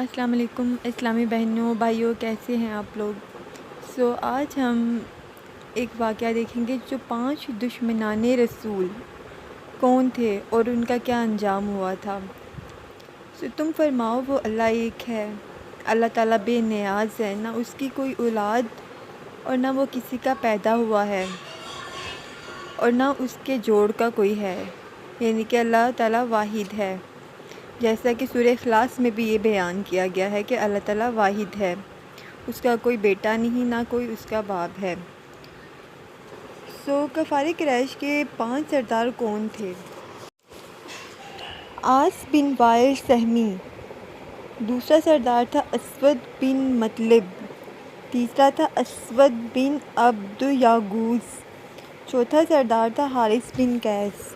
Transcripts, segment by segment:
السلام علیکم اسلامی بہنوں بھائیوں، کیسے ہیں آپ لوگ؟ آج ہم ایک واقعہ دیکھیں گے جو 5 دشمنان رسول کون تھے اور ان کا کیا انجام ہوا تھا۔ تم فرماؤ وہ اللہ ایک ہے، اللہ تعالیٰ بے نیاز ہے، نہ اس کی کوئی اولاد اور نہ وہ کسی کا پیدا ہوا ہے اور نہ اس کے جوڑ کا کوئی ہے، یعنی کہ اللہ تعالیٰ واحد ہے، جیسا کہ سورہ اخلاص میں بھی یہ بیان کیا گیا ہے کہ اللہ تعالیٰ واحد ہے، اس کا کوئی بیٹا نہیں، نہ کوئی اس کا باپ ہے۔ کفار قریش کے 5 سردار کون تھے؟ عاص بن وائل سہمی، دوسرا سردار تھا اسود بن مطلب، تیسرا تھا اسود بن عبد یغوث، چوتھا سردار تھا حارث بن قیس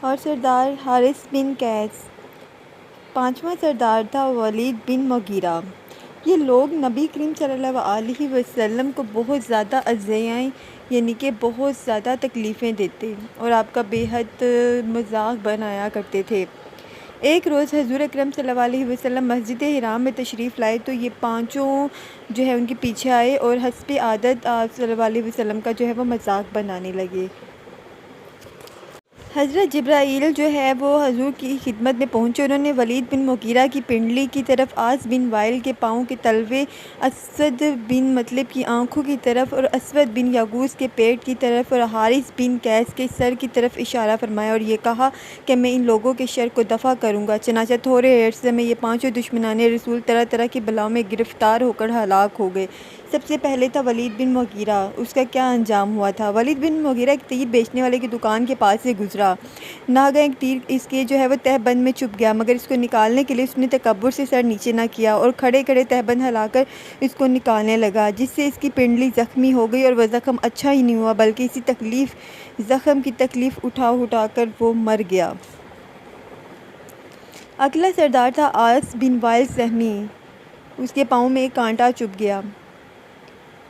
اور سردار حارث بن قیس، پانچواں سردار تھا ولید بن مغیرہ۔ یہ لوگ نبی کریم صلی اللہ علیہ وسلم کو بہت زیادہ اذیتیں یعنی کہ بہت زیادہ تکلیفیں دیتے اور آپ کا بے حد مذاق بنایا کرتے تھے۔ ایک روز حضور اکرم صلی اللہ علیہ وسلم مسجد حرام میں تشریف لائے تو یہ پانچوں جو ہے ان کے پیچھے آئے اور حسب عادت آپ صلی اللہ علیہ وسلم کا جو ہے وہ مذاق بنانے لگے۔ حضرت جبرائیل جو ہے وہ حضور کی خدمت میں پہنچے، انہوں نے ولید بن مغیرہ کی پنڈلی کی طرف، عاص بن وائل کے پاؤں کے تلوے، اسود بن مطلب کی آنکھوں کی طرف اور اسود بن یغوث کے پیٹ کی طرف اور حارث بن قیس کے سر کی طرف اشارہ فرمایا اور یہ کہا کہ میں ان لوگوں کے شر کو دفع کروں گا۔ چنانچہ تھوڑے عرصے میں یہ پانچوں دشمنان رسول طرح طرح کی بلاؤں میں گرفتار ہو کر ہلاک ہو گئے۔ سب سے پہلے تھا ولید بن مغیرہ، اس کا کیا انجام ہوا تھا؟ ولید بن مغیرہ ایک تیر بیچنے والے کی دکان کے پاس سے گزرا، ناگہاں ایک تیر اس کے جو ہے وہ تہبند میں چھپ گیا، مگر اس کو نکالنے کے لیے اس نے تکبر سے سر نیچے نہ کیا اور کھڑے کھڑے تہبند ہلا کر اس کو نکالنے لگا، جس سے اس کی پنڈلی زخمی ہو گئی اور وہ زخم اچھا ہی نہیں ہوا بلکہ اسی زخم کی تکلیف اٹھا کر وہ مر گیا۔ اگلا سردار تھا عاص بن وائل سہمی، اس کے پاؤں میں ایک کانٹا چبھ گیا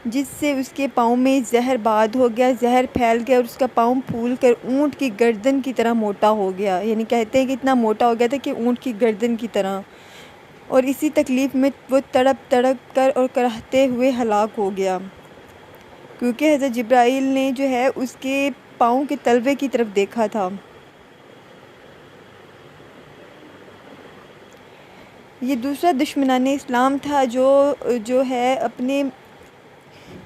جس سے اس کے پاؤں میں زہر باد ہو گیا، زہر پھیل گیا اور اس کا پاؤں پھول کر اونٹ کی گردن کی طرح موٹا ہو گیا، یعنی کہتے ہیں کہ اتنا موٹا ہو گیا تھا کہ اونٹ کی گردن کی طرح، اور اسی تکلیف میں وہ تڑپ کر اور کراہتے ہوئے ہلاک ہو گیا، کیونکہ حضرت جبرائیل نے جو ہے اس کے پاؤں کے تلوے کی طرف دیکھا تھا۔ یہ دوسرا دشمنان اسلام تھا جو ہے اپنے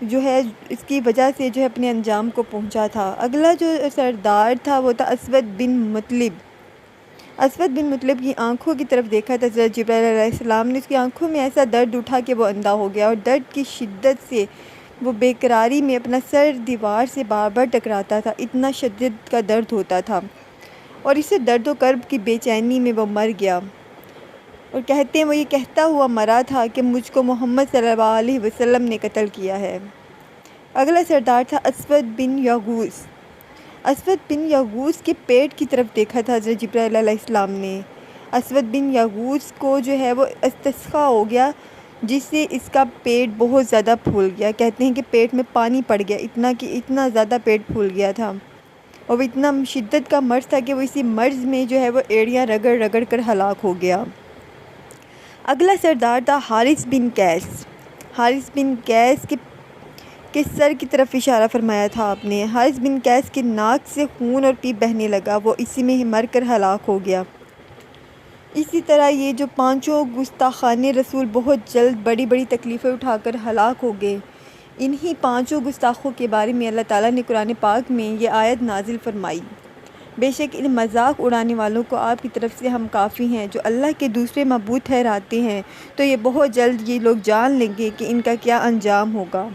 جو ہے اس کی وجہ سے جو ہے اپنے انجام کو پہنچا تھا۔ اگلا جو سردار تھا وہ تھا اسود بن مطلب۔ اسود بن مطلب کی آنکھوں کی طرف دیکھا تھا حضرت جبرائیل علیہ السلام نے، اس کی آنکھوں میں ایسا درد اٹھا کہ وہ اندھا ہو گیا اور درد کی شدت سے وہ بے قراری میں اپنا سر دیوار سے بار بار ٹکراتا تھا، اتنا شدت کا درد ہوتا تھا اور اسے درد و کرب کی بے چینی میں وہ مر گیا، اور کہتے ہیں وہ یہ کہتا ہوا مرا تھا کہ مجھ کو محمد صلی اللہ علیہ وسلم نے قتل کیا ہے۔ اگلا سردار تھا اسود بن یغوث۔ اسود بن یغوث کے پیٹ کی طرف دیکھا تھا حضرت جبرائیل علیہ السلام نے۔ اسود بن یغوث کو جو ہے وہ استسقاء ہو گیا جس سے اس کا پیٹ بہت زیادہ پھول گیا، کہتے ہیں کہ پیٹ میں پانی پڑ گیا، اتنا زیادہ پیٹ پھول گیا تھا اور وہ اتنا شدت کا مرض تھا کہ وہ اسی مرض میں جو ہے وہ ایڑیاں رگڑ کر ہلاک ہو گیا۔ اگلا سردار تھا حارث بن قیس۔ حارث بن قیس کے سر کی طرف اشارہ فرمایا تھا آپ نے۔ حارث بن قیس کے ناک سے خون اور پیپ بہنے لگا، وہ اسی میں ہی مر کر ہلاک ہو گیا۔ اسی طرح یہ جو پانچوں گستاخان رسول بہت جلد بڑی بڑی تکلیفیں اٹھا کر ہلاک ہو گئے، انہی پانچوں گستاخوں کے بارے میں اللہ تعالیٰ نے قرآن پاک میں یہ آیت نازل فرمائی: بے شک ان مذاق اڑانے والوں کو آپ کی طرف سے ہم کافی ہیں، جو اللہ کے دوسرے معبود ٹھہراتے ہیں، تو یہ بہت جلد یہ لوگ جان لیں گے کہ ان کا کیا انجام ہوگا۔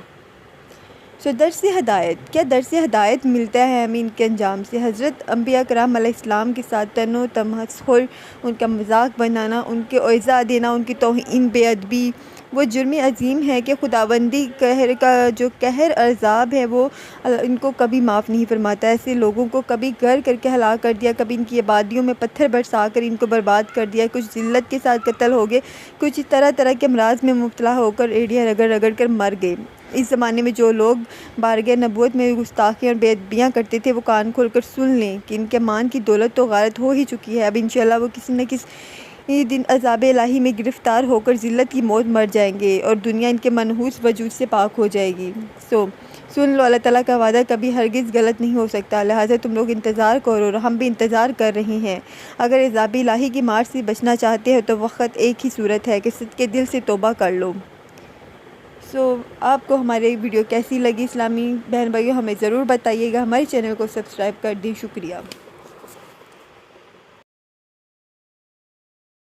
درس ہدایت، کیا درس ہدایت ملتا ہے ہمیں ان کے انجام سے؟ حضرت انبیاء کرام علیہ السلام کے ساتھ طعن و تمسخر، ان کا مذاق بنانا، ان کے ایذا دینا، ان کی توہین، بے ادبی، وہ جرم عظیم ہے کہ خداوندی کا جو قہر عذاب ہے وہ ان کو کبھی معاف نہیں فرماتا۔ ایسے لوگوں کو کبھی گھر کر کے ہلاک کر دیا، کبھی ان کی آبادیوں میں پتھر برسا کر ان کو برباد کر دیا، کچھ ذلت کے ساتھ قتل ہو گئے، کچھ طرح طرح کے امراض میں مبتلا ہو کر ایڑیاں رگڑ کر مر گئے۔ اس زمانے میں جو لوگ بارگاہ نبوت میں گستاخیاں اور بے ادبیاں کرتے تھے وہ کان کھول کر سن لیں کہ ان کے مان کی دولت تو غارت ہو ہی چکی ہے، اب انشاءاللہ وہ کسی نہ کسی یہ دن عذاب الہی میں گرفتار ہو کر ذلت کی موت مر جائیں گے اور دنیا ان کے منحوس وجود سے پاک ہو جائے گی۔ سن لو، اللہ تعالیٰ کا وعدہ کبھی ہرگز غلط نہیں ہو سکتا، لہٰذا تم لوگ انتظار کرو اور ہم بھی انتظار کر رہے ہیں۔ اگر عذاب الہی کی مار سے بچنا چاہتے ہو تو وقت ایک ہی صورت ہے کہ صدقے دل سے توبہ کر لو۔ آپ کو ہماری ویڈیو کیسی لگی اسلامی بہن بھائیوں، ہمیں ضرور بتائیے گا، ہمارے چینل کو سبسکرائب کر دیں۔ شکریہ۔